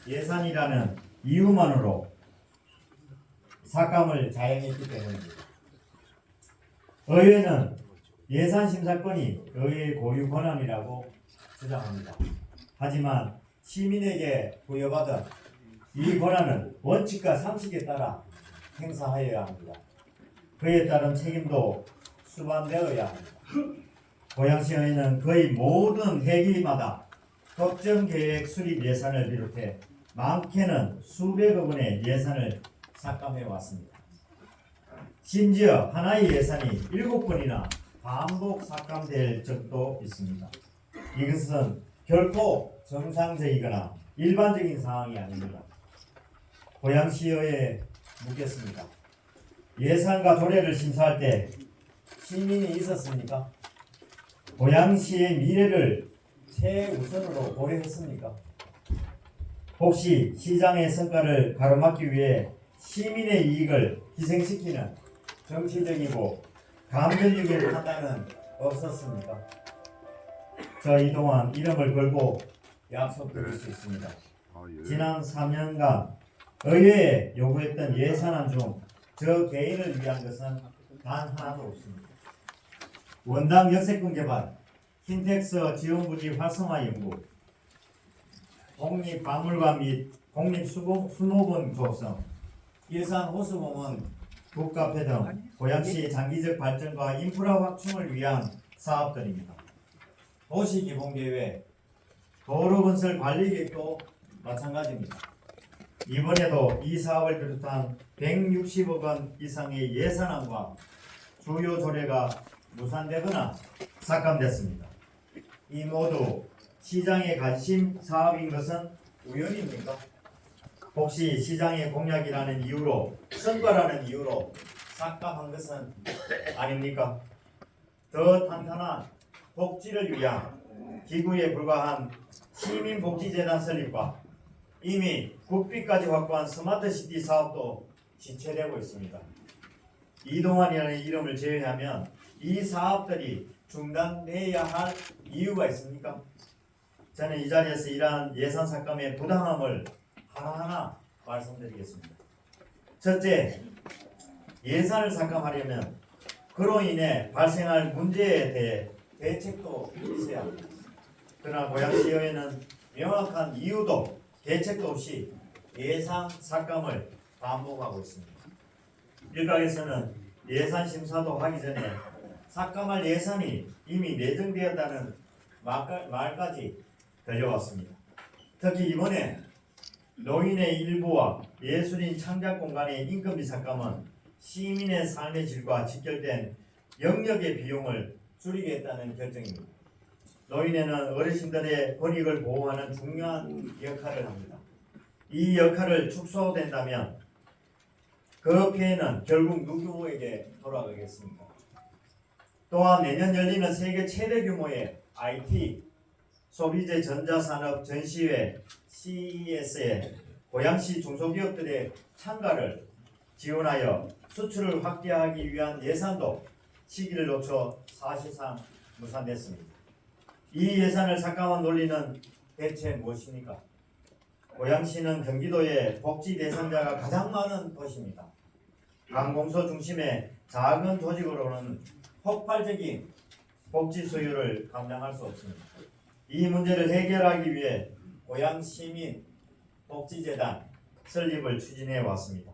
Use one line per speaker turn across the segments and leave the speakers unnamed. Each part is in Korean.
예산이라는 이유만으로 삭감을 자행했기 때문입니다. 의회는 예산 심사권이 의회의 고유 권한이라고 주장합니다. 하지만 시민에게 부여받은 이 권한은 원칙과 상식에 따라 행사하여야 합니다. 그에 따른 책임도 수반되어야 합니다. 고양시의회는 거의 모든 회기마다 법정계획 수립 예산을 비롯해 많게는 수백억 원의 예산을 삭감해 왔습니다. 심지어 하나의 예산이 7번이나 반복 삭감될 적도 있습니다. 이것은 결코 정상적이거나 일반적인 상황이 아닙니다. 고양시의회에 묻겠습니다. 예산과 조례를 심사할 때 시민이 있었습니까? 고양시의 미래를 최우선으로 고려했습니까? 혹시 시장의 성과를 가로막기 위해 시민의 이익을 희생시키는 정치적이고 감정적인 판단은 없었습니까? 저 이동안 이름을 걸고 약속드릴 수 있습니다. 지난 3년간 의회에 요구했던 예산안 중 저 개인을 위한 것은 단 하나도 없습니다. 원당 역세권 개발, 킨텍스 지원부지 활성화 연구, 국립박물관 및 국립수목원 조성, 일산 호수공원 북카페 등 고양시의 장기적 발전과 인프라 확충을 위한 사업들입니다. 도시기본계획, 도로건설 관리계획도 마찬가지입니다. 이번에도 이 사업을 비롯한 160억 원 이상의 예산안과 주요 조례가 무산되거나 삭감됐습니다. 이 모두 시장의 관심 사업인 것은 우연입니까? 혹시 시장의 공약이라는 이유로, 성과라는 이유로 삭감한 것은 아닙니까? 더 탄탄한 복지를 위한 기구에 불과한 시민복지재단 설립과 이미 국비까지 확보한 스마트시티 사업도 지체되고 있습니다. 이동환이라는 이름을 제외하면 이 사업들이 중단돼야 할 이유가 있습니까? 저는 이 자리에서 이러한 예산 삭감의 부당함을 하나하나 말씀드리겠습니다. 첫째, 예산을 삭감하려면 그로 인해 발생할 문제에 대해 대책도 있어야 합니다. 그러나 고양시의회는 명확한 이유도 대책도 없이 예산 삭감을 반복하고 있습니다. 일각에서는 예산 심사도 하기 전에 삭감할 예산이 이미 내정되었다는 말까지 들려왔습니다. 특히 이번에 노인의 일부와 예술인 창작 공간의 인건비 삭감은 시민의 삶의 질과 직결된 영역의 비용을 줄이겠다는 결정입니다. 노인회는 어르신들의 권익을 보호하는 중요한 역할을 합니다. 이 역할을 축소된다면 그 피해는 결국 누구에게 돌아가겠습니까? 또한 내년 열리는 세계 최대 규모의 IT 소비재 전자산업 전시회 CES에 고양시 중소기업들의 참가를 지원하여 수출을 확대하기 위한 예산도 시기를 놓쳐 사실상 무산됐습니다. 이 예산을 삭감한 논리는 대체 무엇입니까? 고양시는 경기도의 복지 대상자가 가장 많은 도시입니다. 관공서 중심의 작은 조직으로는 폭발적인 복지 수요를 감당할 수 없습니다. 이 문제를 해결하기 위해 고양시민 복지재단 설립을 추진해 왔습니다.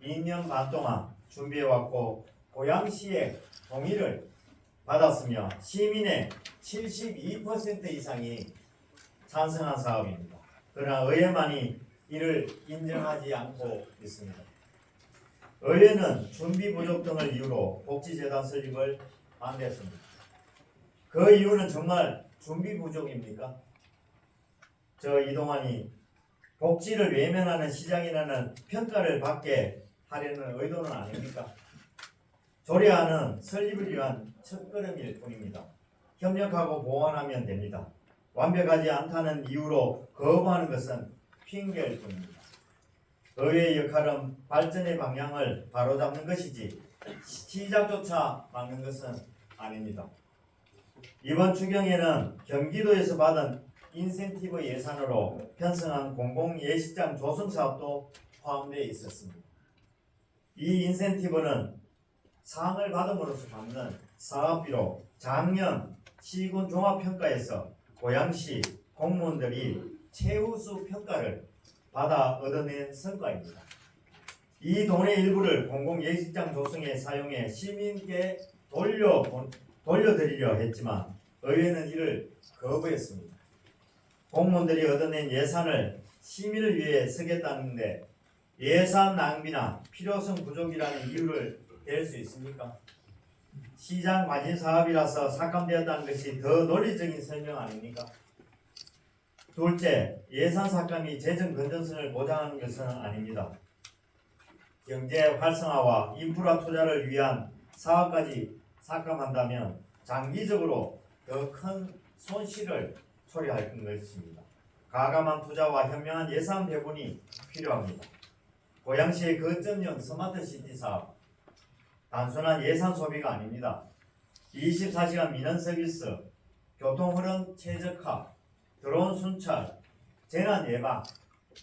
2년 반 동안 준비해 왔고 고양시의 동의를 받았으며 시민의 72% 이상이 찬성한 사업입니다. 그러나 의회만이 이를 인정하지 않고 있습니다. 의회는 준비 부족 등을 이유로 복지재단 설립을 반대했습니다. 그 이유는 정말 준비 부족입니까? 저 이동환이 복지를 외면하는 시장이라는 평가를 받게 하려는 의도는 아닙니까? 조례안은 설립을 위한 첫걸음일 뿐입니다. 협력하고 보완하면 됩니다. 완벽하지 않다는 이유로 거부하는 것은 핑계일 뿐입니다. 의회의 역할은 발전의 방향을 바로잡는 것이지 시작조차 막는 것은 아닙니다. 이번 추경에는 경기도에서 받은 인센티브 예산으로 편성한 공공예식장 조성 사업도 포함되어 있었습니다. 이 인센티브는 상을 받음으로써 받는 사업비로 작년 시군 종합평가에서 고양시 공무원들이 최우수 평가를 받아 얻어낸 성과입니다. 이 돈의 일부를 공공예식장 조성에 사용해 시민께 돌려드리려 했지만 의회는 이를 거부했습니다. 공무원들이 얻어낸 예산을 시민을 위해 쓰겠다는데 예산 낭비나 필요성 부족이라는 이유를 댈 수 있습니까? 시장 마진 사업이라서 삭감되었다는 것이 더 논리적인 설명 아닙니까? 둘째, 예산 삭감이 재정 건전성을 보장하는 것은 아닙니다. 경제 활성화와 인프라 투자를 위한 사업까지 삭감한다면 장기적으로 더 큰 손실을 초래할 것입니다. 과감한 투자와 현명한 예산 배분이 필요합니다. 고양시의 거점형 스마트시티 사업, 단순한 예산 소비가 아닙니다. 24시간 민원 서비스, 교통흐름 최적화, 드론 순찰, 재난 예방,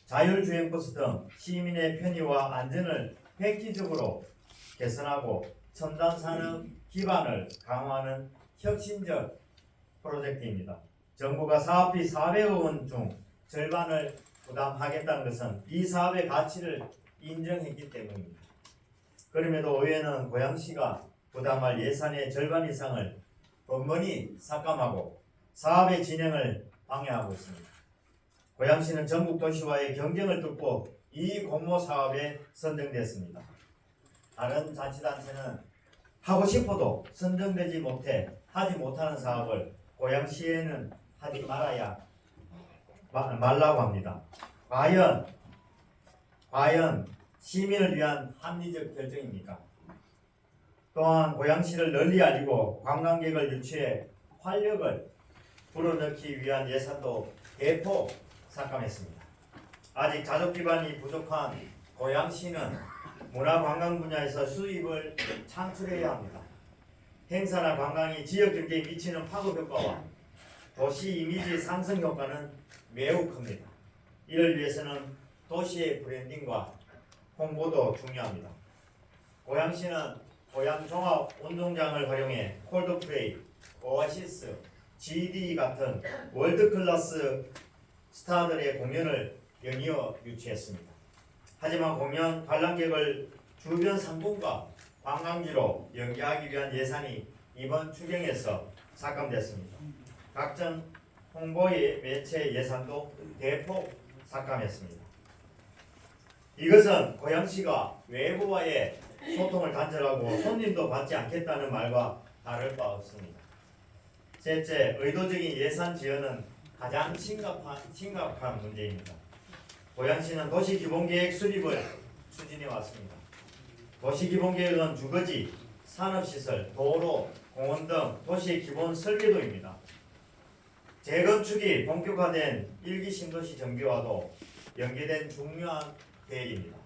자율주행버스 등 시민의 편의와 안전을 획기적으로 개선하고 첨단 산업 기반을 강화하는 혁신적 프로젝트입니다. 정부가 사업비 400억 원 중 절반을 부담하겠다는 것은 이 사업의 가치를 인정했기 때문입니다. 그럼에도 의회는 고양시가 부담할 예산의 절반 이상을 번번이 삭감하고 사업의 진행을 방해하고 있습니다. 고양시는 전국 도시와의 경쟁을 뚫고 이 공모 사업에 선정됐습니다. 다른 자치단체는 하고 싶어도 선정되지 못해 하지 못하는 사업을 고양시에는 하지 말라고 합니다. 과연 시민을 위한 합리적 결정입니까? 또한 고양시를 널리 알리고 관광객을 유치해 활력을 불어넣기 위한 예산도 대폭 삭감했습니다. 아직 자족 기반이 부족한 고양시는 문화관광 분야에서 수입을 창출해야 합니다. 행사나 관광이 지역 경제에 미치는 파급 효과와 도시 이미지 상승 효과는 매우 큽니다. 이를 위해서는 도시의 브랜딩과 홍보도 중요합니다. 고양시는 고양 종합 운동장을 활용해 콜드플레이, 오아시스, GD 같은 월드 클래스 스타들의 공연을 연이어 유치했습니다. 하지만 공연 관람객을 주변 상품과 관광지로 연계하기 위한 예산이 이번 추경에서 삭감됐습니다. 각종 홍보의 매체 예산도 대폭 삭감했습니다. 이것은 고양시가 외부와의 소통을 단절하고 손님도 받지 않겠다는 말과 다를 바 없습니다. 셋째, 의도적인 예산 지연은 가장 심각한 문제입니다. 고양시는 도시기본계획 수립을 추진해 왔습니다. 도시기본계획은 주거지, 산업시설, 도로, 공원 등 도시의 기본 설계도입니다. 재건축이 본격화된 1기 신도시 정비와도 연계된 중요한 계획입니다.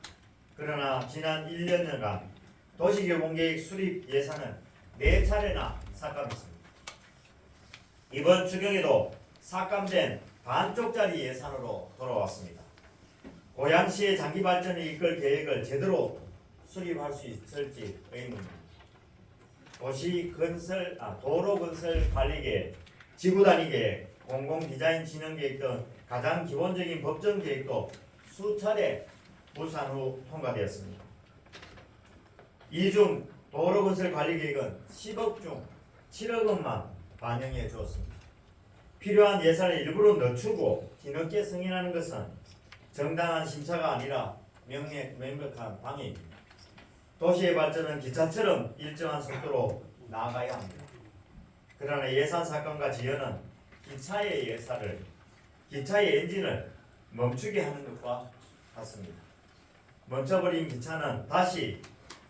그러나 지난 1년여간 도시기본계획 수립 예산은 4차례나 삭감했습니다. 이번 추경에도 삭감된 반쪽짜리 예산으로 돌아왔습니다. 고양시의 장기 발전을 이끌 계획을 제대로 수립할 수 있을지 의문입니다. 도로 건설 관리계획, 지구단위 계획, 공공디자인 진행 계획 등 가장 기본적인 법정 계획도 수차례 무산 후 통과되었습니다. 이 중 도로 건설 관리 계획은 10억 중 7억 원만 반영해 주었습니다. 필요한 예산을 일부러 늦추고 뒤늦게 승인하는 것은 정당한 심사가 아니라 명백한 방해입니다. 도시의 발전은 기차처럼 일정한 속도로 나아가야 합니다. 그러나 예산 삭감과 지연은 기차의 엔진을 멈추게 하는 것과 같습니다. 멈춰버린 기차는 다시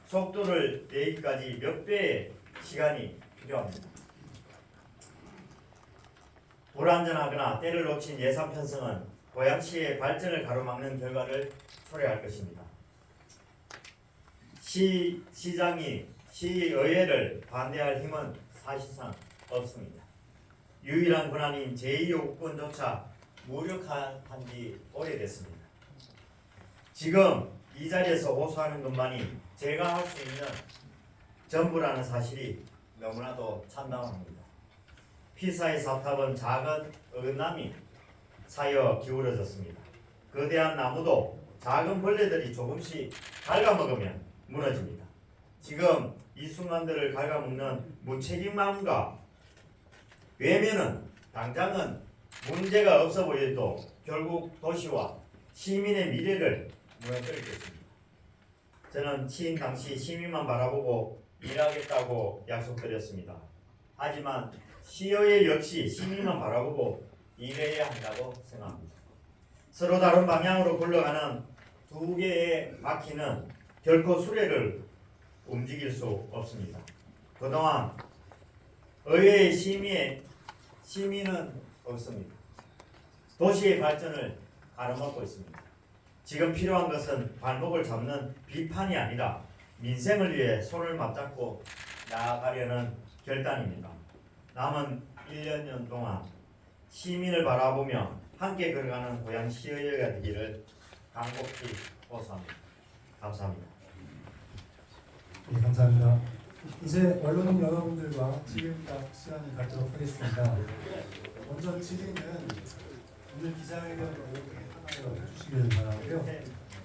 속도를 내기까지 몇 배의 시간이 필요합니다. 불안전하거나 때를 놓친 예산 편성은 고양시의 발전을 가로막는 결과를 초래할 것입니다. 시장이 시의회를 반대할 힘은 사실상 없습니다. 유일한 권한인 제2요구권조차 무력한 지 오래됐습니다. 지금 이 자리에서 호소하는 것만이 제가 할 수 있는 전부라는 사실이 너무나도 참담합니다. 피사의 사탑은 작은 어긋남이 쌓여 기울어졌습니다. 거대한 나무도 작은 벌레들이 조금씩 갉아먹으면 무너집니다. 지금 이 순간들을 갉아먹는 무책임함과 외면은 당장은 문제가 없어 보여도 결국 도시와 시민의 미래를 무너뜨리겠습니다. 저는 취임 당시 시민만 바라보고 일하겠다고 약속드렸습니다. 하지만 시의회 역시 시민만 바라보고 일해야 한다고 생각합니다. 서로 다른 방향으로 굴러가는 두 개의 바퀴는 결코 수레를 움직일 수 없습니다. 그동안 의회의 시민은 없습니다. 도시의 발전을 가로막고 있습니다. 지금 필요한 것은 발목을 잡는 비판이 아니라 민생을 위해 손을 맞잡고 나아가려는 결단입니다. 남은 1년 동안 시민을 바라보며 함께 걸어가는 고양시의회가 되기를 간곡히 호소합니다. 감사합니다.
네, 감사합니다. 이제 언론 여러분들과 질의응답 시간을 갖도록 하겠습니다. 먼저 질의는 오늘 기자회견 오픈을 해주시길 바라고요.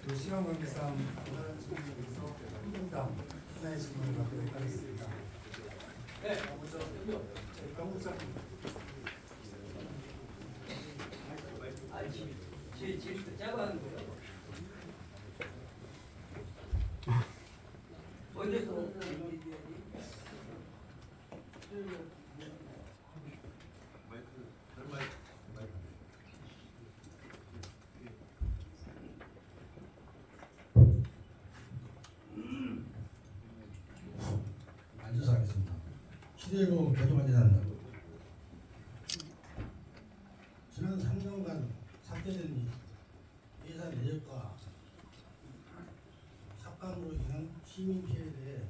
또 시간 관계상 다른 질문에 대해서 한 분당 하나의 질문을 받도록 하겠습니다. 네, 먼저 강국장.
질의도 짜고 하는 거예요. 먼저
앉아서 하겠습니다. 시대로 개정하지 않는다고. 지난 3년간 삭제된 예산 내역과 삭감으로 인한 시민 피해에 대해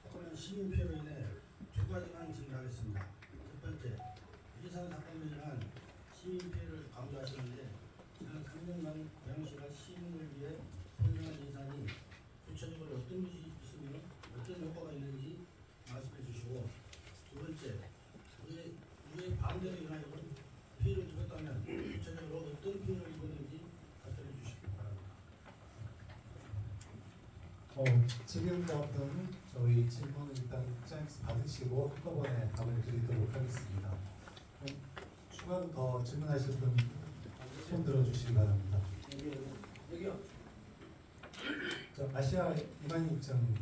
삭감한 시민 피해로 인해 두 가지만 질문하겠습니다. 첫 번째, 예산 삭감으로 인한 시민 피해를 강조하시는데 지난 3년간 고양시가 시민을 위해 편성한 예산이 구체적으로 어떤 것이 있으며 어떤 효과가 있는지 말씀해 주시고, 두 번째, 우리의 반대로 인하여 피해를 입었다면 구체적으로 어떤 피해를 입었는지 답변해 주시기 바랍니다.
질의응답은 저희 질문을 일단 국장님께서 받으시고 한꺼번에 답을 드리도록 하겠습니다. 추가로 더 질문하실 분 손 들어주시기 바랍니다.
여기요.
자, 아시아 이만희 국장님.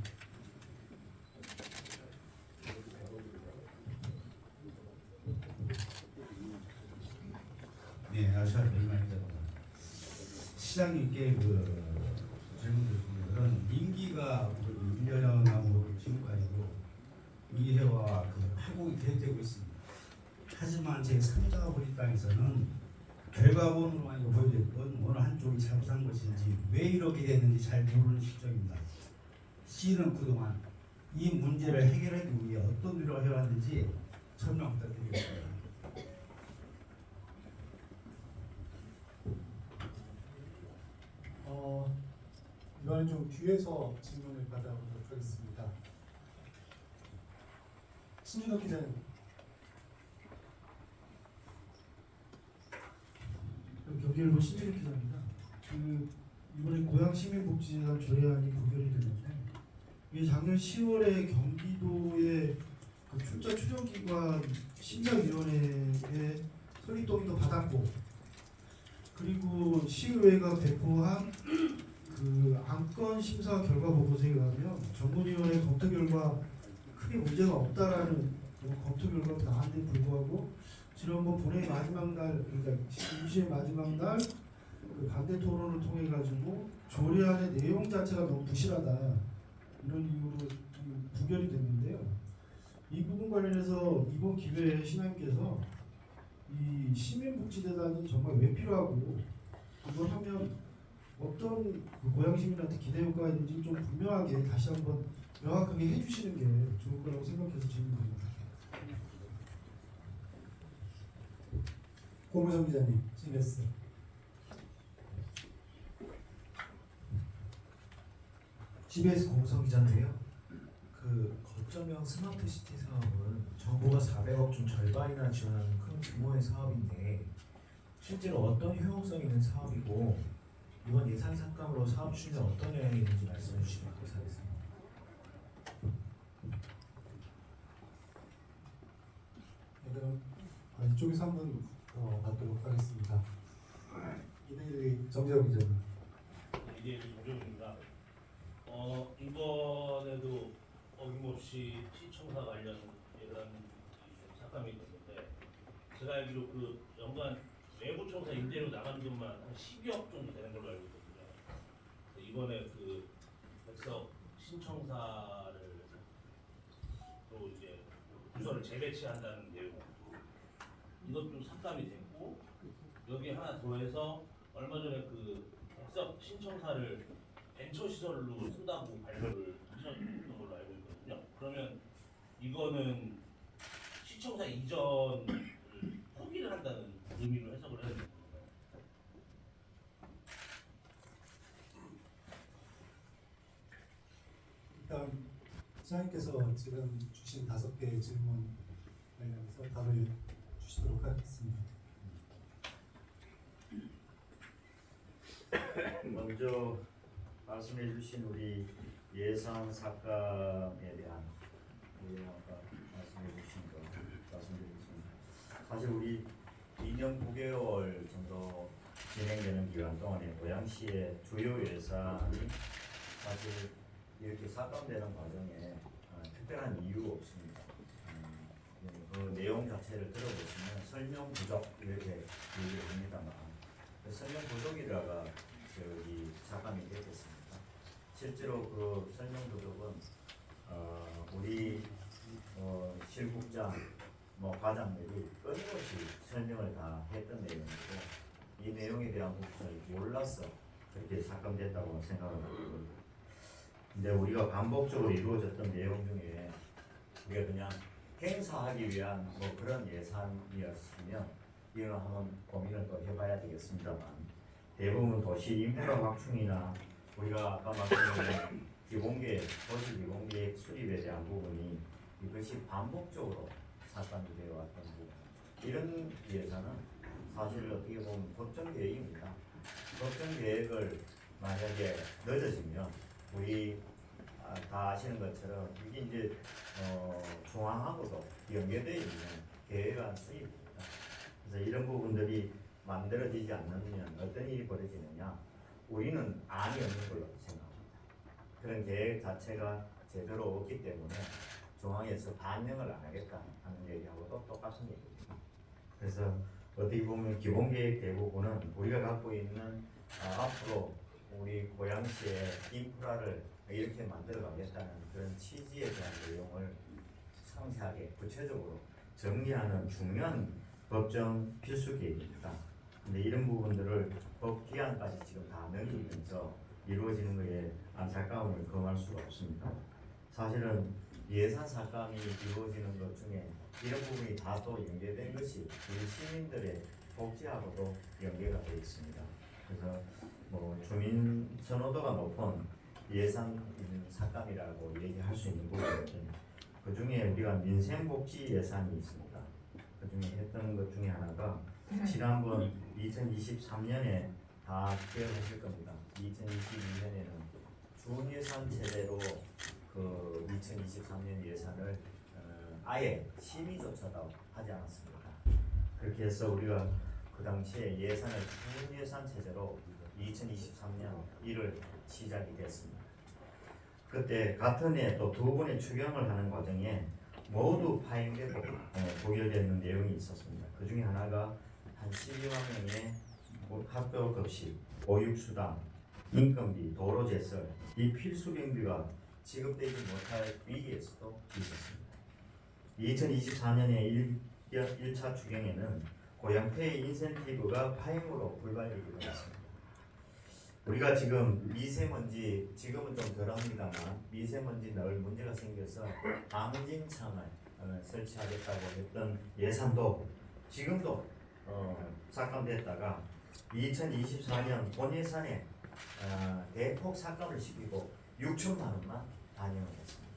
네, 아시아 이만희입니다. 시장님께 질문드렸습니다. 그런 임기가 1년 남은 지금까지도 이해와 회복이 계속되고 있습니다. 하지만 제 3자가 본 입장에서는 결과론으로만 보여줬던 어느 한쪽이 잘못한 것인지 왜 이렇게 됐는지 잘 모르는 실정입니다. 시는 그동안 이 문제를 해결하기 위해 어떤 노력을 해왔는지 설명 부탁드리겠습니다.
이번엔 좀 뒤에서 질문을 받아보도록 하겠습니다. 신준호 기자님.
경기일보 신재익 기자입니다. 이번에 고양시민복지재단 조례안이 부결이 됐는데 이게 작년 10월에 경기도의 출자 추정기관 심사위원회에 설립 동의도 받았고, 그리고 시의회가 배포한 안건 심사 결과 보고서에 의하면 전문위원회 검토 결과 크게 문제가 없다라는 검토 결과가 나왔는데 불구하고 지난번 본회의 마지막 날, 그러니까 임시의 마지막 날 반대 토론을 통해 가지고 조례안의 내용 자체가 너무 부실하다 이런 이유로 부결이 됐는데요. 이 부분 관련해서 이번 기회에 신하님께서 이 시민복지재단이 정말 왜 필요하고 이걸 하면 어떤 그 고양 시민한테 기대 효과가 있는지 좀 분명하게 다시 한번 명확하게 해주시는 게 좋을 거라고 생각해서 질문드립니다.
고무정 기자님, CBS.
CBS 공성 기자인데요. 그 거점형 스마트 시티 사업은 정부가 400억 중 절반이나 지원하는 큰 규모의 사업인데 실제로 어떤 효용성 있는 사업이고 이번 예산 삭감으로 사업 추진에 어떤 영향이 있는지 말씀해 주시면 감사하겠습니다.
네, 그럼 이쪽에서 한번 받도록 하겠습니다. 이내일 정재호 기자님.
이제 정정입니다. 이번에도 어김없이 시청사 관련 예산 삭감이 됐는데 제가 알기로 그 연간 외부 청사 임대료 나간 돈만 한 12억 정도 되는 걸로 알고 있거든요. 이번에 그 백석 신청사를 또 이제 부서를 재배치한다는 내용 이것도 삭감이 됐고 여기 하나 더해서 얼마 전에 그 백석 신청사를 벤처 시설로 쓴다고 발표를 하셨던 걸로 알고 있거든요. 그러면 이거는 시청사 이전을 포기를 한다는 의미로 해석을 해야 됩니다.
일단 시장님께서 지금 주신 5개의 질문 관련해서 답을 주시도록 하겠습니다.
먼저 말씀해 주신 우리 예산 삭감에 대한 아까 말씀해 주신 거 말씀드리겠습니다. 사실 우리 2년 9개월 정도 진행되는 기간 동안에 고양시의 주요 예산이 사실 이렇게 삭감되는 과정에 특별한 이유가 없습니다. 그 내용 자체를 들어보시면 설명 부족 이렇게 얘기를 합니다만 그 설명 부족이라가 삭감이 되겠습니다. 실제로 그 설명 부족은 우리 실국장 과장들이 끊임없이 설명을 다 했던 내용이고 이 내용에 대한 부분을 몰라서 그렇게 삭감됐다고 생각을 하거든요. 근데 우리가 반복적으로 이루어졌던 내용 중에 우리가 그냥 행사하기 위한 그런 예산이었으면 이걸 한번 고민을 또 해봐야 되겠습니다만 대부분 도시 인프라 확충이나 우리가 아까 말씀드린 기본계획, 도시 기본계획 수립에 대한 부분이 이것이 반복적으로 삭감이 되어 왔던 부분 이런 예산은 사실 어떻게 보면 법정계획입니다. 법정계획을 만약에 늦어지면 우리 다 아시는 것처럼 이게 이제 중앙하고도 연계되어 있는 계획안 수입입니다. 그래서 이런 부분들이 만들어지지 않으면 어떤 일이 벌어지느냐 우리는 안이 없는 걸로 생각합니다. 그런 계획 자체가 제대로 없기 때문에 중앙에서 반영을 안 하겠다 하는 얘기하고도 똑같은 얘기입니다. 그래서 어떻게 보면 기본계획 대부분은 우리가 갖고 있는 앞으로 우리 고양시의 인프라를 이렇게 만들어 가겠다는 그런 취지에 대한 내용을 상세하게 구체적으로 정리하는 중요한 법정 필수 계획입니다. 근데 이런 부분들을 법 기한까지 지금 다 넘기면서 이루어지는 것에 안타까움을 금할 수가 없습니다. 사실은 예산 삭감이 이루어지는 것 중에 이런 부분이 다 또 연계된 것이 우리 시민들의 복지하고도 연계가 되어 있습니다. 그래서 주민 선호도가 높은 예산 삭감이라고 얘기할 수 있는 부분이거든요. 그 중에 우리가 민생복지 예산이 있습니다. 그 중에 했던 것 중에 하나가 지난번 2023년에 다 기억하실 겁니다. 2022년에는 준예산 체제로 그 2023년 예산을 아예 심의조차도 하지 않았습니다. 그렇게 해서 우리가 그 당시에 예산을 준예산 체제로 2023년 1월 시작이 됐습니다. 그때 같은 해 또 2번의 추경을 하는 과정에 모두 파행되고 부결되는 내용이 있었습니다. 그 중에 하나가 한 12만 명의 학교 급식, 보육수당, 인건비, 도로제설, 이 필수경비가 지급되지 못할 위기에서도 있었습니다. 2024년에 1차 추경에는 고양페이 인센티브가 파행으로 불발되기도 했습니다. 우리가 지금 미세먼지 지금은 좀 덜합니다만 미세먼지 늘 문제가 생겨서 방진창을 설치하겠다고 했던 예산도 지금도 삭감됐다가 2024년 본 예산에 대폭 삭감을 시키고 6천만 원만 반영을 했습니다.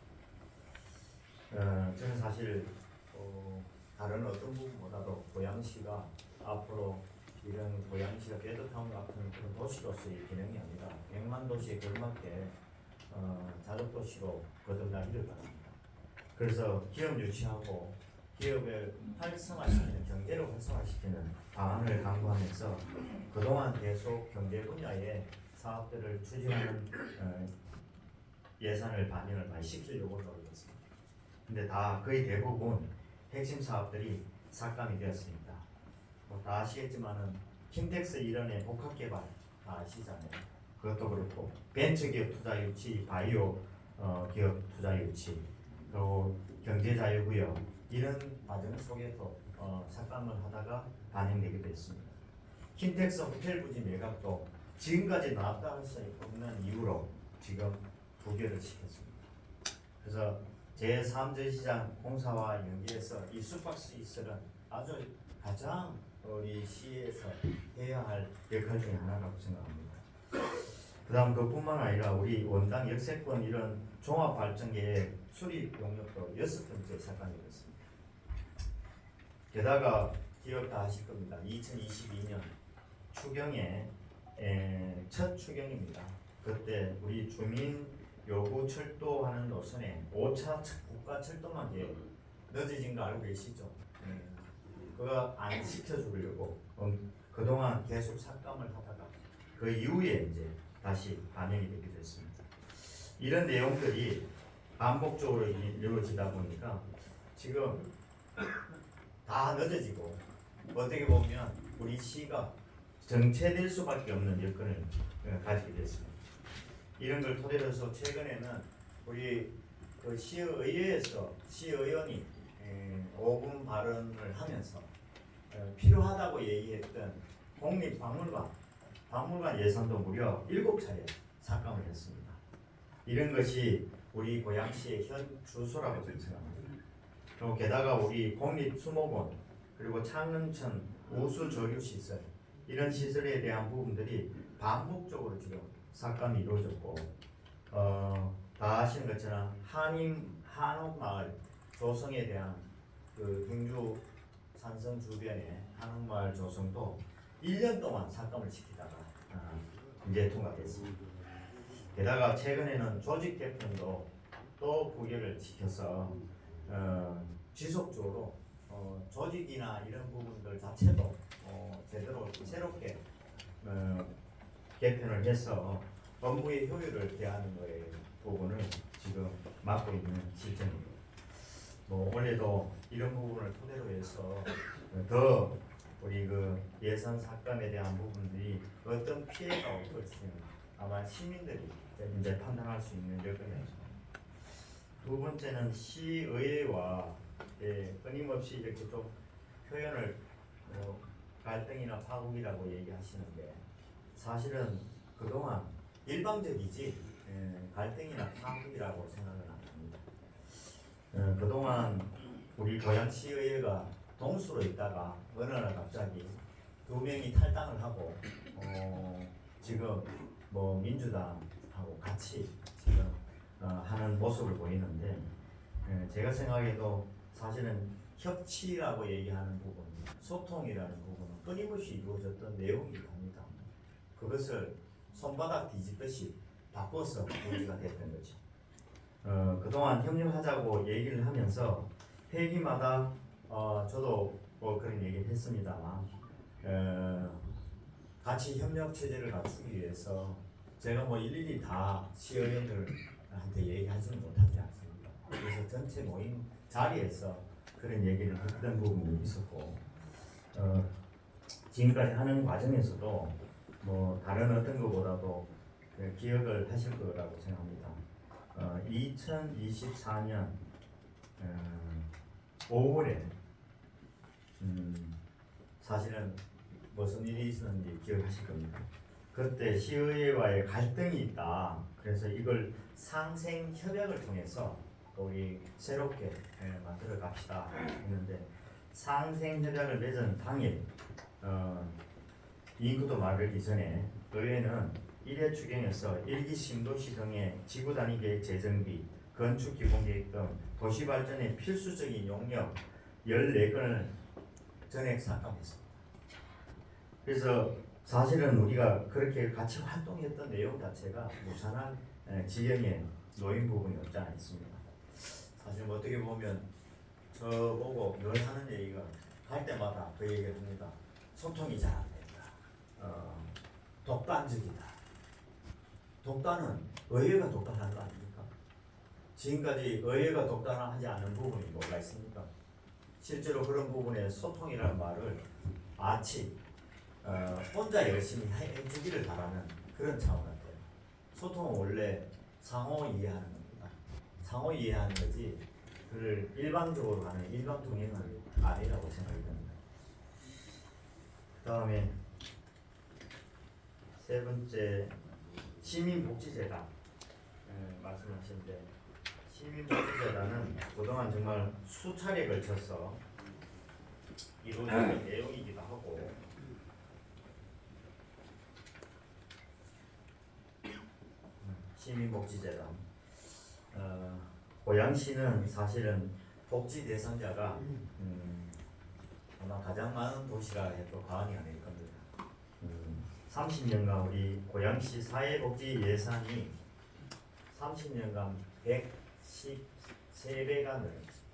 저는 사실 다른 어떤 부분보다도 고양시가 앞으로 이런 고양시가 베드타운 같은 그런 도시로서의 기능이 아니라 100만 도시에 걸맞게 자족도시로 거듭나기를 바랍니다. 그래서 기업 유치하고 기업을 활성화시키는 경제를 활성화시키는 방안을 강구하면서 그동안 계속 경제 분야의 사업들을 추진하는 예산을 반영을 많이 시키려고 노력했습니다. 근데 다 거의 대부분 핵심 사업들이 삭감이 되었습니다. 뭐 다 아시겠지만은 킨텍스 일원의 복합 개발 다 아시잖아요. 그것도 그렇고 벤처기업 투자 유치, 바이오 기업 투자 유치, 그리고 경제자유구역 이런 과정 속에서 삭감을 하다가 반영되기도 했습니다. 킨텍스 호텔 부지 매각도 지금까지 나왔다 할 수 없는 이유로 지금 부결을 시켰습니다. 그래서 제3전시장 공사와 연계해서 이 숙박시설은 아주 가장 우리 시에서 해야 할 역할 중에 하나라고 생각합니다. 그 다음 그뿐만 아니라 우리 원당 역세권 이런 종합발전계획 수립 용역도 6번째 삭감이 됐습니다. 게다가 기억 다 하실 겁니다. 2022년 추경에 첫 추경입니다. 그때 우리 주민 요구 철도하는 노선에 5차 국가 철도망 계획 늦어진 거 알고 계시죠? 그거 안 시켜주려고 그동안 계속 삭감을 하다가 그 이후에 이제 다시 반영이 되게 됐습니다. 이런 내용들이 반복적으로 이루어지다 보니까 지금 다 늦어지고 어떻게 보면 우리 시가 정체될 수밖에 없는 여건을 가지게 됐습니다. 이런 걸 토대로 해서 최근에는 우리 그 시의회에서 시의원이 5분 발언을 하면서 필요하다고 얘기했던 국립박물관 예산도 무려 7차례 삭감을 했습니다. 이런 것이 우리 고양시의 현 주소라고 저는 생각합니다. 그리고 게다가 우리 국립수목원 그리고 창릉천 우수조류시설 이런 시설에 대한 부분들이 반복적으로 지금 삭감이 이루어졌고 다 아시는 것처럼 한옥마을 조성에 대한 그 경주 산성 주변의 한옥마을 조성도 1년 동안 삭감을 시키다가 이제 통과됐습니다. 게다가 최근에는 조직 개편도 또 부결을 시켜서 지속적으로 조직이나 이런 부분들 자체도 제대로 새롭게 개편을 해서 업무의 효율을 대하는 거에 부분을 지금 맡고 있는 실정입니다. 뭐 올해도 이런 부분을 토대로 해서 더 우리 그 예산 삭감에 대한 부분들이 어떤 피해가 없을지는 아마 시민들이 이제 판단할 수 있는 여건이었습니다. 두 번째는 시의회와 끊임없이 이렇게 좀 표현을 갈등이나 파국이라고 얘기하시는데 사실은 그동안 일방적이지 갈등이나 파국이라고 생각은 안 합니다. 그동안 우리 고양시의회가 동수로 있다가 어느 날 갑자기 2명이 탈당을 하고 지금 뭐 민주당하고 같이 지금 하는 모습을 보이는데 제가 생각해도 사실은 협치라고 얘기하는 부분, 소통이라는 부분은 끊임없이 이루어졌던 내용이기도 합니다. 그것을 손바닥 뒤집듯이 바꿔서 문제가 됐던 거죠. 그동안 협력하자고 얘기를 하면서 회기마다 저도 뭐 그런 얘기를 했습니다만 같이 협력 체제를 갖추기 위해서 제가 뭐 일일이 다 시의원들한테 얘기하지는 못하지 않습니다. 그래서 전체 모임 자리에서 그런 얘기를 했던 부분도 있었고 지금까지 하는 과정에서도 뭐 다른 어떤 것보다도 기억을 하실 거라고 생각합니다. 2024년 5월에 사실은 무슨 일이 있었는지 기억하실 겁니다. 그때 시의회와의 갈등이 있다. 그래서 이걸 상생 협약을 통해서 우리 새롭게 만들어 갑시다 했는데 상생 협약을 맺은 당일 인구도 마르기 전에 의회는 1회 추경에서 1기 신도시 등의 지구 단위 계획 재정비, 건축 기본 계획 등 도시 발전의 필수적인 용역 14건을 전액 삭감했습니다. 그래서 사실은 우리가 그렇게 같이 활동했던 내용 자체가 무산한 지경에 놓인 부분이 없지 않아 있습니다. 사실 뭐 어떻게 보면 저보고 늘 하는 얘기가 갈 때마다 그 얘기를 합니다. 소통이 잘 안 된다. 독단적이다. 독단은 의회가 독단한 거 아닙니까? 지금까지 의회가 독단하지 않은 부분이 뭐가 있습니까? 실제로 그런 부분에 소통이라는 말을 마치 혼자 열심히 해주기를 바라는 그런 차원 같아요. 소통은 원래 상호 이해하는 겁니다. 상호 이해하는 거지 그를 일방적으로 하는 일방 통행은 아니라고 생각이 듭니다. 그 다음에 세 번째 시민복지재단 말씀하셨는데 시민복지재단은 그동안 정말 수차례에 걸쳐서 이루어진 내용이기도 하고 시민복지재단 고양시는 사실은 복지 대상자가 아마 가장 많은 도시라 해도 과언이 아닐 겁니다. 30년간 우리 고양시 사회복지 예산이 30년간 113배가 늘었습니다.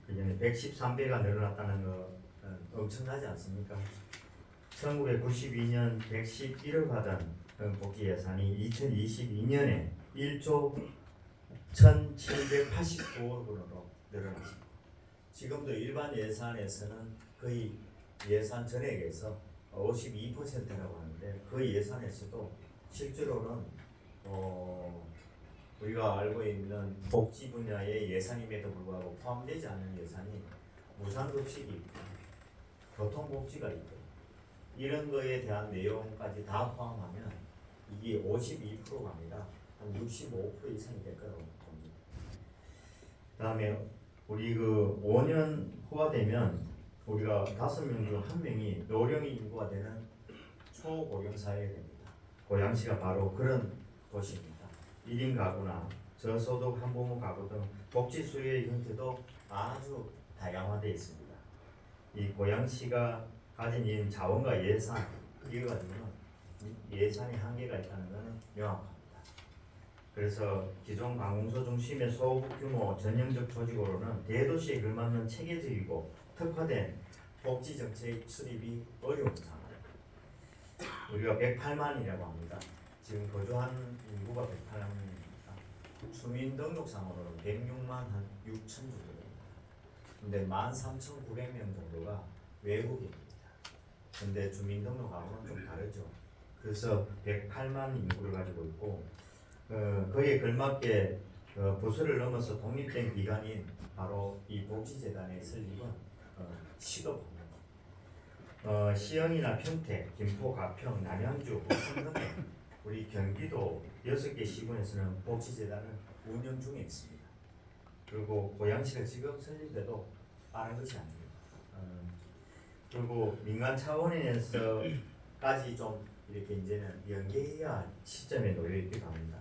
그전에 113배가 늘어났다는 거 엄청나지 않습니까? 1992년 111억 하던 복지 예산이 2022년에 1조 1,789억으로 늘어났습니다. 지금도 일반 예산에서는 거의 예산 전액에서 52%라고 하는데 그 예산에서도 실제로는 우리가 알고 있는 복지 분야의 예산임에도 불구하고 포함되지 않는 예산이 무상급식이 있고 교통복지가 있고 이런 거에 대한 내용까지 다 포함하면 이게 52%가 아니라 한 65% 이상이 될 거라고 봅니다. 그 다음에 우리 그 5년 후가 되면 우리가 5명 중 1명이 노령이 인구가 되는 초고령 사회가 됩니다. 고양시가 바로 그런 도시입니다. 1인 가구나 저소득 한부모 가구 등 복지 수요의 형태도 아주 다양화되어 있습니다. 이 고양시가 가진 이 자원과 예산 이거 가지고는 예산의 한계가 있다는 것은 명확합니다. 그래서 기존 관공서 중심의 소규모 전형적 조직으로는 대도시에 걸맞는 체계적이고 특화된 복지 정책 수립이 어려운 상황. 우리가 108만이라고 합니다. 지금 거주하는 인구가 108만입니다. 주민등록상으로는 106만 한 6천 정도 됩니다. 근데 13,900명 정도가 외국인입니다. 근데 주민등록하고는 좀 다르죠. 그래서 108만 인구를 가지고 있고 거기에 걸맞게 부서를 넘어서 독립된 기관인 바로 이 복지재단의 설립은 시도입니다. 시흥이나 평택, 김포, 가평, 남양주, 부천 등의 우리 경기도 6개 시군에서는 복지재단을 운영 중에 있습니다. 그리고 고양시가 지금 설립돼도 빠른 것이 아닙니다. 그리고 민간 차원에서까지 좀 이렇게 이제는 연계해야 할 시점에 놓여 있기도 합니다.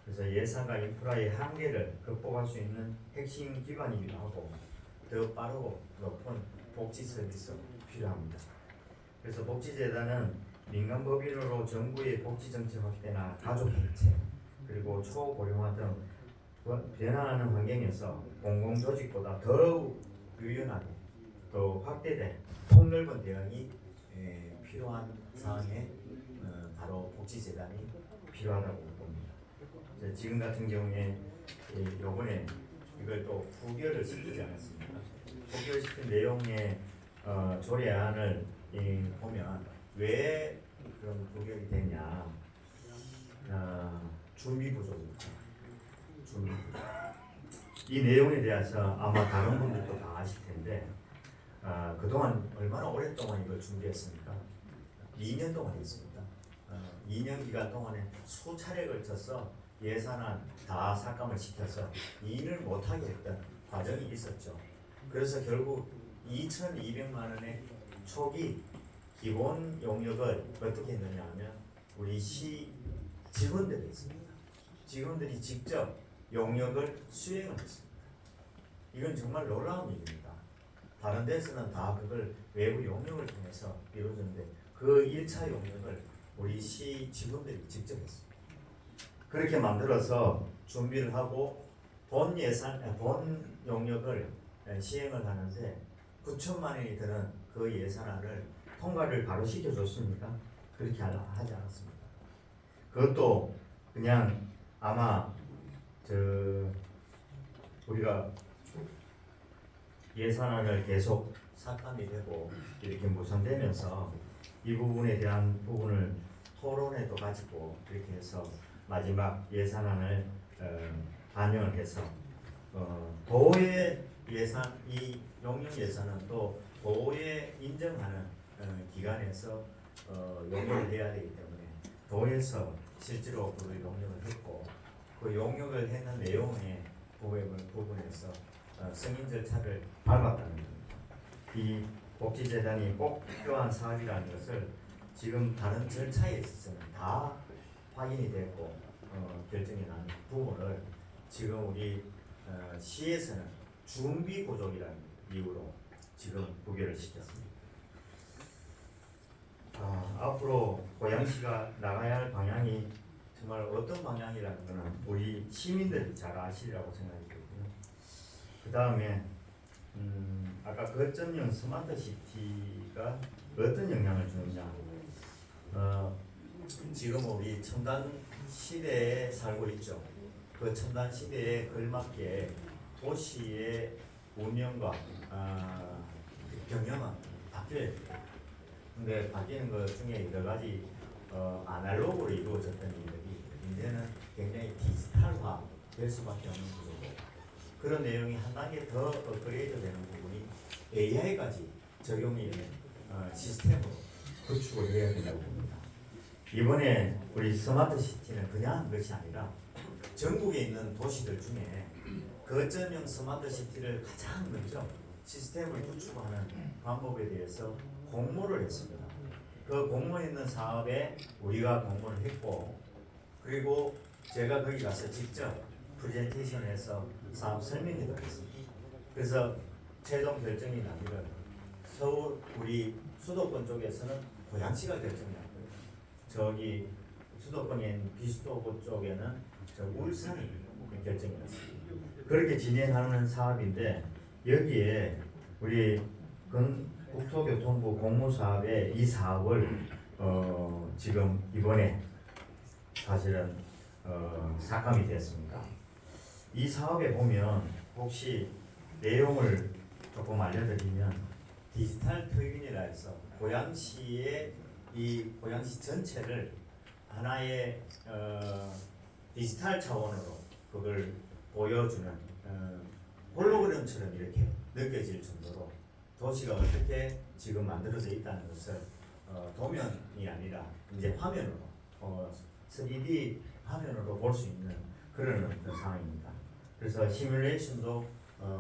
그래서 예산과 인프라의 한계를 극복할 수 있는 핵심 기관이기도 하고 더 빠르고 높은 복지 서비스가 필요합니다. 그래서 복지재단은 민간 법인으로 정부의 복지 정책 확대나 가족 대책 그리고 초고령화 등 변화하는 환경에서 공공조직보다 더욱 유연하게 더 확대된 폭넓은 대응이 필요한 상황에 바로 복지재단이 필요하다고 봅니다. 지금 같은 경우에 요번에 이걸 또 부결을 시키지 않았습니까? 부결시킨 내용의 조례안을 보면 왜 그런 부결이 됐냐? 준비 부족입니다. 준비 부족. 이 내용에 대해서 아마 다른 분들도 다 아실 텐데 그동안 얼마나 오랫동안 이걸 준비했습니까? 2년 동안 했습니다. 2년 기간 동안에 수차례 걸쳐서 예산안 다 삭감을 시켜서 일을 못하게 했던 과정이 있었죠. 그래서 결국 2,200만 원의 초기 기본 용역을 어떻게 했느냐 하면 우리 시 직원들이 했습니다. 직원들이 직접 용역을 수행을 했습니다. 이건 정말 놀라운 일입니다. 다른 데서는 다 그걸 외부 용역을 통해서 이루어졌는데 그 1차 용역을 우리 시 직원들이 직접 했습니다. 그렇게 만들어서 준비를 하고 본 용역을 시행을 하는데 9천만 원이 드는 그 예산안을 통과를 바로 시켜줬습니까? 그렇게 하지 않았습니다. 그것도 그냥 아마 우리가 예산안을 계속 삭감이 되고 이렇게 무산되면서 이 부분에 대한 부분을 토론회도 가지고 이렇게 해서 마지막 예산안을 반영을 해서 도의 예산, 이 용역 예산은 또 도에 인정하는 기관에서 용역을 해야 되기 때문에 도에서 실제로 그 용역을 했고 그 용역을 했는 내용의 부분에서 승인 절차를 밟았다는 겁니다. 이 복지재단이 꼭 필요한 사업이라는 것을 지금 다른 절차에 있어서는 다 확인이 됐고 결정이 난 부분을 지금 우리 시에서는 준비 부족이라는 이유로 지금 부결을 시켰습니다. 앞으로 고양시가 나가야 할 방향이 정말 어떤 방향이라는 것은 우리 시민들이 잘 아시리라고 생각이 들고요. 그 다음에 아까 거점형 스마트시티가 어떤 영향을 주느냐. 지금 우리 첨단 시대에 살고 있죠. 그 첨단 시대에 걸맞게 도시의 운영과 경영은 바뀌어야 돼요. 근데 바뀌는 것 중에 여러 가지 아날로그로 이루어졌던 일들이 이제는 굉장히 디지털화 될 수밖에 없는 구조고 그런 내용이 한 단계 더 업그레이드 되는 부분이 AI까지 적용이 되는 시스템으로 구축을 해야 된다고 봅니다. 이번에 우리 스마트시티는 그냥 한 것이 아니라 전국에 있는 도시들 중에 거점형 스마트시티를 가장 먼저 시스템을 구축하는 방법에 대해서 공모를 했습니다. 그 공모했는 사업에 우리가 공모를 했고 그리고 제가 거기 가서 직접 프레젠테이션해서 사업 설명회도 했습니다. 그래서 최종 결정이 나기를 서울 우리 수도권 쪽에서는 고양시가 결정이 났고요. 저기 수도권인 비수도권 쪽에는 저 울산이 결정이 났습니다. 그렇게 진행하는 사업인데 여기에 우리 국토교통부 공모사업에 이 사업을 지금 이번에 사실은 삭감이 됐습니다. 이 사업에 보면 혹시 내용을 조금 알려드리면 디지털 터빈이라 해서 고양시의 이 고양시 전체를 하나의 디지털 차원으로 그걸 보여주는 홀로그램처럼 이렇게 느껴질 정도로 도시가 어떻게 지금 만들어져 있다는 것을 도면이 아니라 이제 화면으로 3D 화면으로 볼 수 있는 그런 어떤 상황입니다. 그래서 시뮬레이션도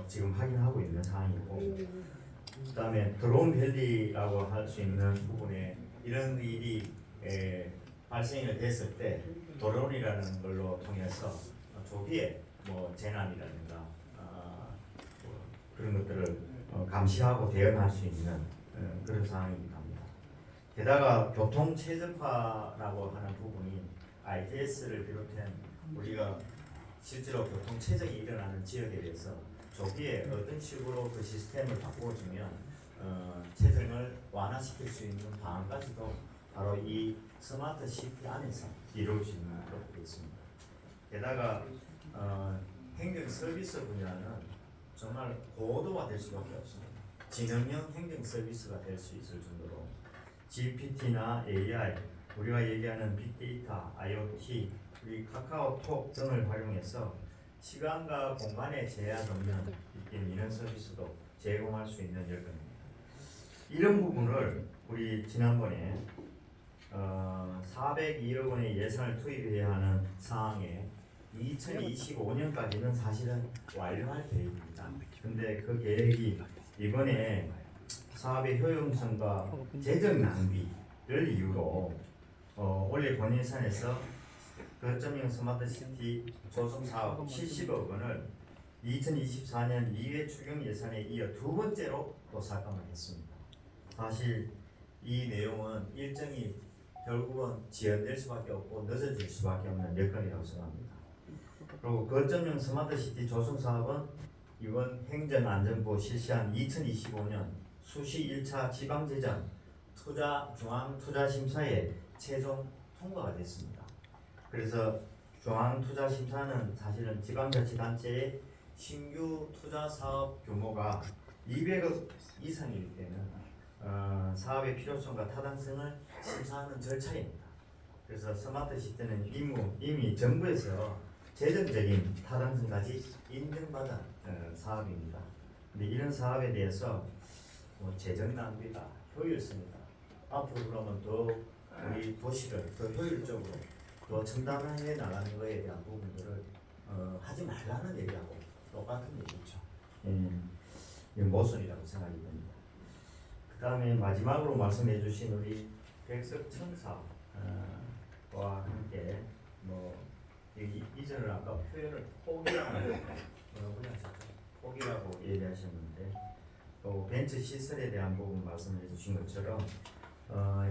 지금 확인하고 있는 상황이고 그다음에 드론 밸리라고 할 수 있는 부분에 이런 일이 발생이 됐을 때 드론이라는 걸로 통해서 조기에 뭐 재난이라든가 그런 것들을 감시하고 대응할 수 있는 그런 상황이기도 합니다. 게다가 교통 최적화라고 하는 부분이 ITS를 비롯한 우리가 실제로 교통 체증이 일어나는 지역에 대해서 조기에 어떤 식으로 그 시스템을 바꿔주면 체증을 완화시킬 수 있는 방안까지도 바로 이 스마트 시티 안에서 이루어질 수 있는 것도 있습니다. 게다가 행정 서비스 분야는 정말 고도화될 수밖에 없습니다. 지능형 행정 서비스가 될 수 있을 정도로 GPT나 AI, 우리가 얘기하는 빅데이터, IoT, 우리 카카오톡 등을 활용해서 시간과 공간의 제한 없는 민원 서비스도 제공할 수 있는 여건입니다. 이런 부분을 우리 지난번에 402억 원의 예산을 투입해야 하는 상황에 2025년까지는 사실은 완료할 계획입니다. 근데 그 계획이 이번에 사업의 효용성과 재정 낭비를 이유로 올해 본 예산에서 거점형 스마트시티 조성 사업 70억 원을 2024년 2회 추경 예산에 이어 두 번째로 또 삭감을 했습니다. 사실 이 내용은 일정이 결국은 지연될 수밖에 없고 늦어질 수밖에 없는 여건이라고 생각합니다. 그리고 거점형 스마트시티 조성 사업은 이번 행정안전부 실시한 2025년 수시 1차 지방재정 투자 중앙투자심사에 최종 통과가 됐습니다. 그래서 중앙투자심사는 사실은 지방자치단체의 신규 투자 사업 규모가 200억 이상일 때는 사업의 필요성과 타당성을 심사하는 절차입니다. 그래서 스마트시티는 이미 정부에서 재정적인 타당성까지 인정받은 사업입니다. 근데 이런 사업에 대해서 재정 낭비다, 효율성이다. 앞으로 그러면 더 우리 도시를 더 효율적으로 더 첨단화해 나가는 것에 대한 부분들을 하지 말라는 얘기하고 똑같은 얘기죠. 이 모순이라고 생각이 듭니다. 그 다음에 마지막으로 말씀해 주신 우리 백석청사와 함께 이전을 아까 표현을 포기라고 얘기하셨는데 또 벤처 시설에 대한 부분 말씀해 주신 것처럼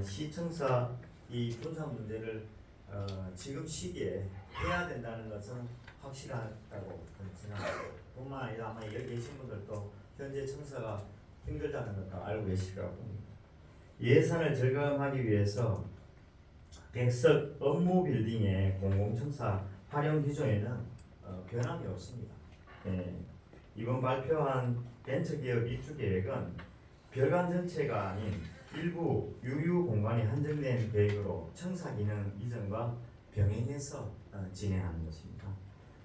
시청사 이 분산 문제를 지금 시기에 해야 된다는 것은 확실하다고 생각합니다. 뿐만 아니라 아마 여기 계신 분들도 현재 청사가 힘들다는 것도 알고 계실 거라고 봅니다. 예산을 절감하기 위해서 백석 업무 빌딩의 공공청사 활용 기조에는 변함이 없습니다. 이번 발표한 벤처기업 입주 계획은 별관 전체가 아닌 일부 유휴 공간이 한정된 계획으로 청사 기능 이전과 병행해서 진행하는 것입니다.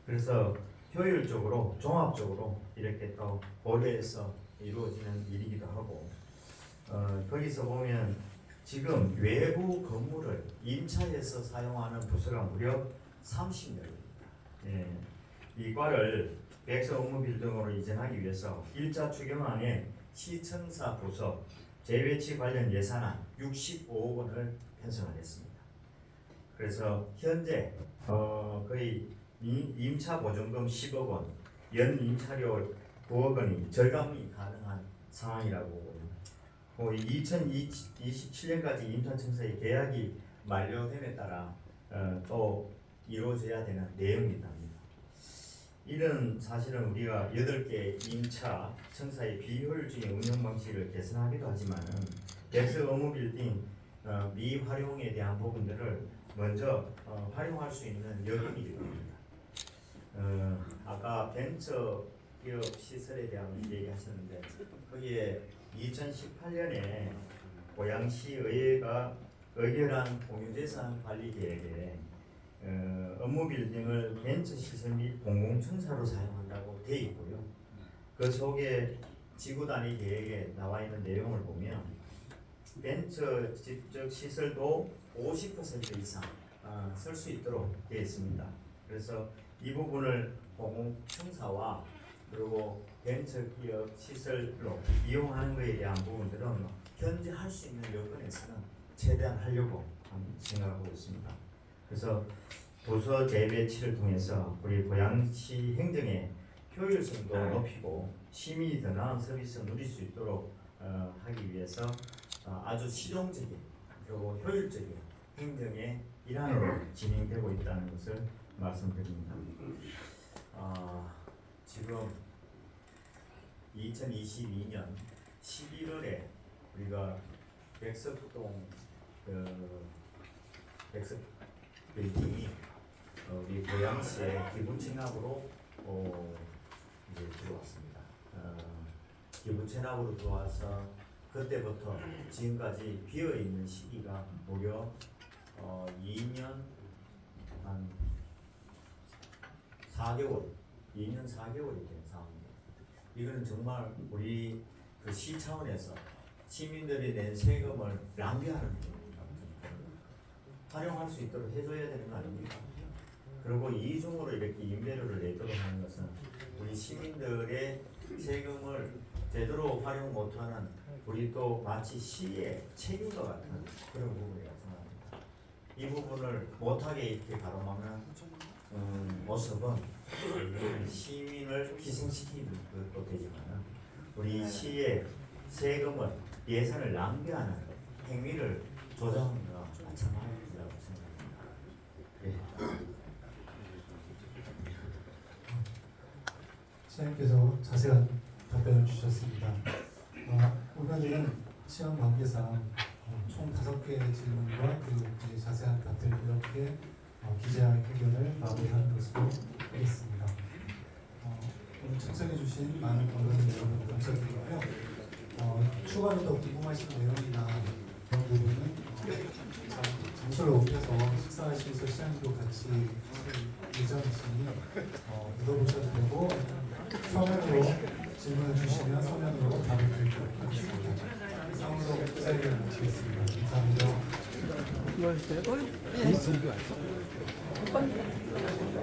그래서 효율적으로 종합적으로 이렇게 또 고려해서 이루어지는 일이기도 하고 거기서 보면 지금 외부 건물을 임차해서 사용하는 부서가 무려 30명입니다. 이 과를 백석 업무 빌딩으로 이전하기 위해서 1차 추경안에 시청사 부서 재배치 관련 예산안 65억 원을 편성을 했습니다. 그래서 현재 거의 임차 보증금 10억 원, 연 임차료 9억 원이 절감이 가능한 상황이라고 봅니다. 2027년까지 인천청사의 계약이 만료됨에 따라 또 이루어져야 되는 내용이다. 이런 사실은 우리가 8개 임차 청사의 비효율적인 운영 방식을 개선하기도 하지만 백석 업무 빌딩 미활용에 대한 부분들을 먼저 활용할 수 있는 여건이기도 합니다. 아까 벤처 기업 시설에 대한 얘기하셨는데 거기에 2018년에 고양시 의회가 의결한 공유재산 관리 계획에 업무 빌딩을 벤처 시설 및 공공청사로 사용한다고 되어 있고요. 그 속에 지구 단위 계획에 나와 있는 내용을 보면 벤처 지적 시설도 50% 이상 쓸 수 있도록 되어 있습니다. 그래서 이 부분을 공공청사와 그리고 벤처 기업 시설로 이용하는 것에 대한 부분들은 현재 할 수 있는 여건에서는 최대한 하려고 생각하고 있습니다. 그래서 부서 재배치를 통해서 우리 고양시 행정의 효율성도 높이고 시민이 더 나은 서비스를 누릴 수 있도록 하기 위해서 아주 실용적인 그리고 효율적인 행정의 일환으로 진행되고 있다는 것을 말씀드립니다. 지금 2022년 11월에 우리가 백석동 백석 빌딩이 우리 고양시의 기부 체납으로 이제 들어왔습니다. 기부 체납으로 들어와서 그때부터 지금까지 비어 있는 시기가 무려 2년 한 4개월, 2년 4개월이 된 상황입니다. 이거는 정말 우리 그 시 차원에서 시민들이 낸 세금을 낭비하는 일입니다. 활용할 수 있도록 해줘야 되는 거 아닙니까? 그리고 이중으로 이렇게 임대료를 내도록 하는 것은 우리 시민들의 세금을 제대로 활용 못하는 우리 또 마치 시의 책임과 같은 그런 부분이라고 생각합니다. 이 부분을 못하게 이렇게 가로막는 모습은 시민을 희생시키는 것도 되지만 우리 시의 세금을 예산을 낭비하는 행위를 조장하는 것과 마찬가지라고 생각합니다. 예.
시장님께서 자세한 답변을 주셨습니다. 오늘은 시간 관계상 총 5개의 질문과 그리고 이제 자세한 답변 이렇게 기자회견을 마무리하는 것으로 하겠습니다. 오늘 참석해주신 많은 언론인 여러분 감사드리고요. 추가로 더 궁금하신 내용이나 그런 부분은 장소를 옮겨서 식사하시면서 시장님도 같이 예정이시니 물어보셔도 되고 서면으로 질문을 주시면 서면으로 답을 드리도록 하겠습니다. 이상으로 기자회견을 마치겠습니다. 감사합니다.